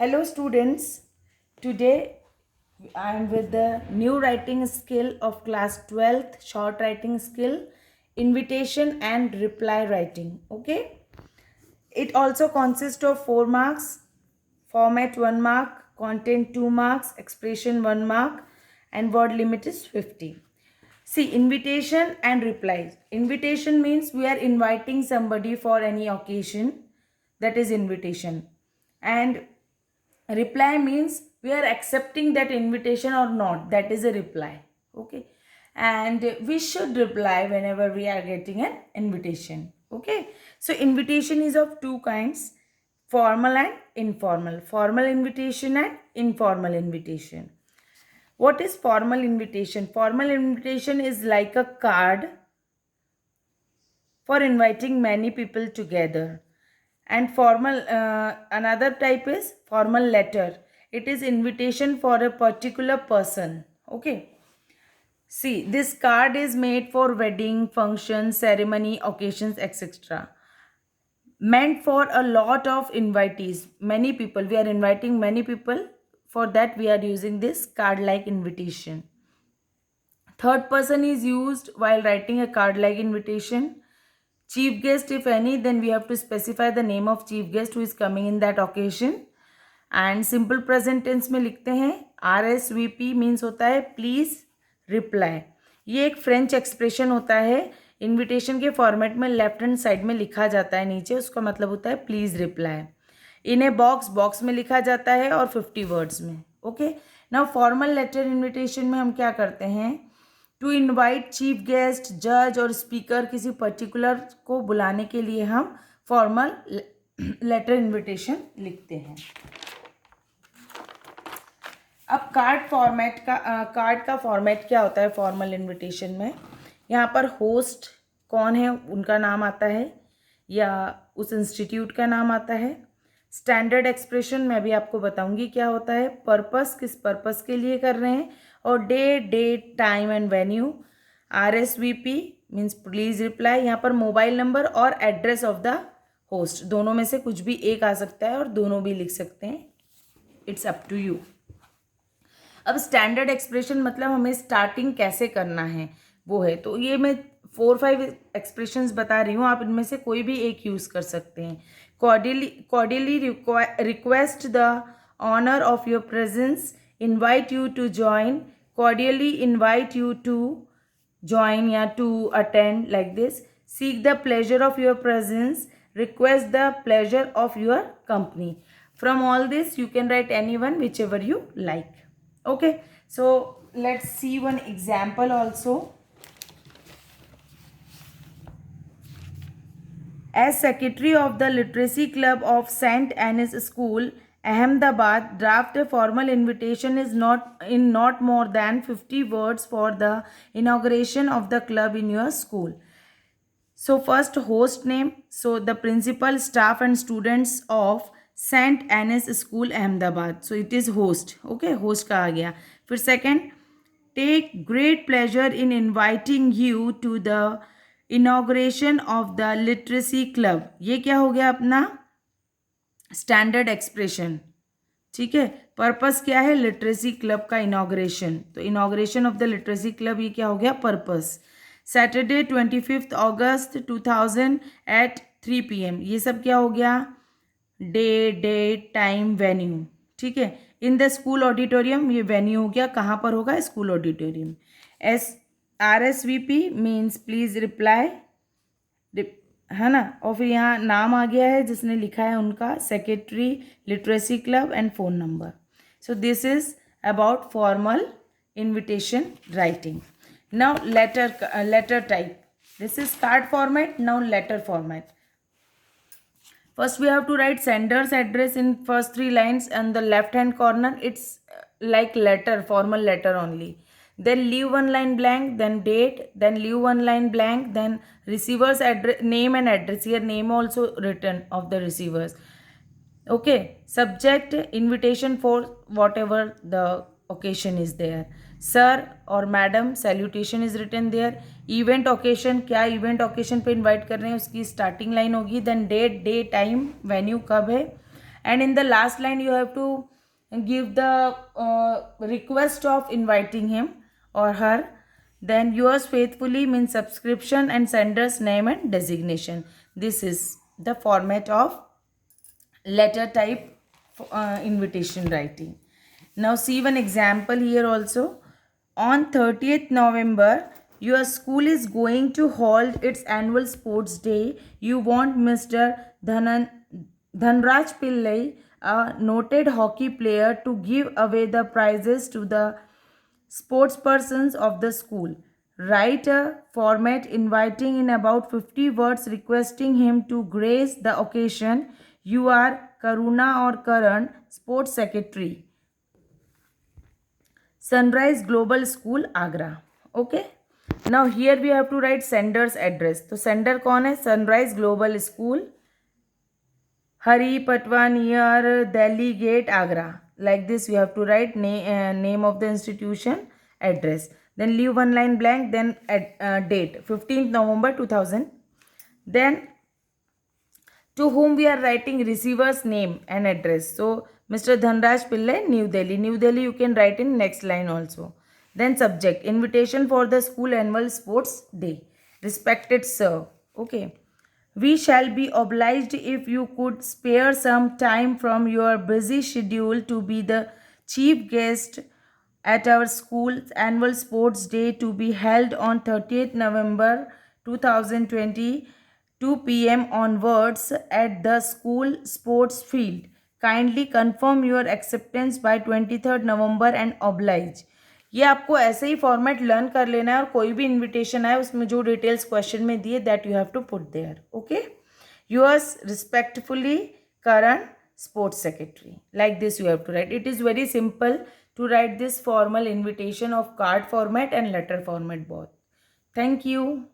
Hello students, today I am with the new writing skill of class 12th short writing skill, invitation and reply writing. Okay, it also consists of 4 marks, format 1 mark, content 2 marks, expression 1 mark and word limit is 50. See, invitation and replies. Invitation means we are inviting somebody for any occasion, that is invitation, and reply means we are accepting that invitation or not, that is a reply. Okay, and we should reply whenever we are getting an invitation. Okay, so invitation is of two kinds, formal and informal, formal invitation and informal invitation. What is formal invitation? Formal invitation is like a card for inviting many people together. And formal, another type is formal letter. It is invitation for a particular person. Okay. See, this card is made for wedding, function, ceremony, occasions, etc. Meant for a lot of invitees, many people. We are inviting many people. For that, we are using this card like invitation. Third person is used while writing a card like invitation. Chief guest, if any, then we have to specify the name of chief guest who is coming in that occasion. And simple present tense में लिखते हैं RSVP means होता है please reply. ये एक French expression होता है. Invitation के फॉर्मेट में लेफ्ट हैंड साइड में लिखा जाता है नीचे, उसका मतलब होता है please reply. In a box में लिखा जाता है और 50 वर्ड्स में. Okay, now formal letter invitation में हम क्या करते हैं, टू इनवाइट चीफ गेस्ट, जज और स्पीकर, किसी पर्टिकुलर को बुलाने के लिए हम फॉर्मल लेटर इन्विटेशन लिखते हैं. अब कार्ड का फॉर्मेट क्या होता है फॉर्मल इनविटेशन में. यहाँ पर होस्ट कौन है उनका नाम आता है या उस इंस्टीट्यूट का नाम आता है. स्टैंडर्ड एक्सप्रेशन मैं भी आपको बताऊंगी क्या होता है. पर्पस, किस पर्पस के लिए कर रहे हैं, और date, time and venue. RSVP means please reply. यहाँ पर मोबाइल नंबर और एड्रेस ऑफ द होस्ट, दोनों में से कुछ भी एक आ सकता है और दोनों भी लिख सकते हैं. It's up to you. अब स्टैंडर्ड एक्सप्रेशन मतलब हमें स्टार्टिंग कैसे करना है वो है. तो ये मैं 4-5 एक्सप्रेशंस बता रही हूँ, आप इनमें से कोई भी एक यूज़ कर सकते हैं. Cordially request the honour of your presence, invite you to join, cordially invite you to join या to attend, like this. Seek the pleasure of your presence, request the pleasure of your company. From all this you can write anyone whichever you like. Okay, so let's see one example also. As secretary of the literacy club of St. Anne's School, Ahmedabad, draft a formal invitation is not more than 50 words for the inauguration of the club in your school. So first host name, so the principal, staff and students of St. Anne's School Ahmedabad, so it is host. Okay, host का आ गया. फिर second, take great pleasure in inviting you to the inauguration of the literacy club. ये क्या हो गया अपना standard expression. ठीक है, पर्पस क्या है, लिटरेसी क्लब का इनॉग्रेशन, तो inauguration of the literacy club ये क्या हो गया purpose. Saturday 25th August 2000 at 3 PM, ये सब क्या हो गया, डेट, टाइम, वेन्यू. ठीक है, इन द स्कूल ऑडिटोरियम, ये वेन्यू हो गया, कहाँ पर होगा, school auditorium. RSVP means please reply, है ना. और फिर यहाँ नाम आ गया है जिसने लिखा है उनका, secretary literacy club and phone number. So this is about formal invitation writing. Now letter type. This is card format. Now letter format. First we have to write sender's address in first 3 lines and the left hand corner. It's like letter, formal letter only. Then leave 1 line blank, then date, then leave 1 line blank, then receiver's address, name and address. Here name also written of the receivers. Okay, subject invitation for whatever the occasion is there. Sir और madam salutation is written there. Event occasion, क्या event occasion पे invite कर रहे हैं उसकी starting line होगी. Then date, time, venue कब है. and in the last line you have to give the request of inviting him or her. Then yours faithfully means subscription and sender's name and designation. This is the format of letter type invitation writing. Now see one example here also. On 30th November, your school is going to hold its annual sports day. You want Mr. Dhanraj Pillai, a noted hockey player, to give away the prizes to the sportspersons of the school. Write a format inviting in about 50 words requesting him to grace the occasion. You are Karuna or Karan, Sports Secretary, Sunrise Global School, Agra. Okay. Now here we have to write sender's address. तो sender कौन है? Sunrise Global School, Hari Patwa near Delhi Gate, Agra. Like this you have to write name of the institution, address. Then leave one line blank, then date 15th November 2000. Then to whom we are writing receiver's name and address. So Mr. Dhanraj Pillai, New Delhi. New Delhi you can write in next line also. Then subject, invitation for the school annual sports day. Respected sir. Okay. We shall be obliged if you could spare some time from your busy schedule to be the chief guest at our school's annual sports day to be held on 30th November 2020, 2 p.m. onwards at the school sports field. Kindly confirm your acceptance by 23rd November and oblige. ये आपको ऐसे ही format learn कर लेना है और कोई भी invitation आए उसमें जो डिटेल्स क्वेश्चन में दिए that you have to put there. Okay. Yours respectfully Karan, sports secretary. Like this you have to write. It is very simple to write this formal invitation of card format and letter format both. Thank you.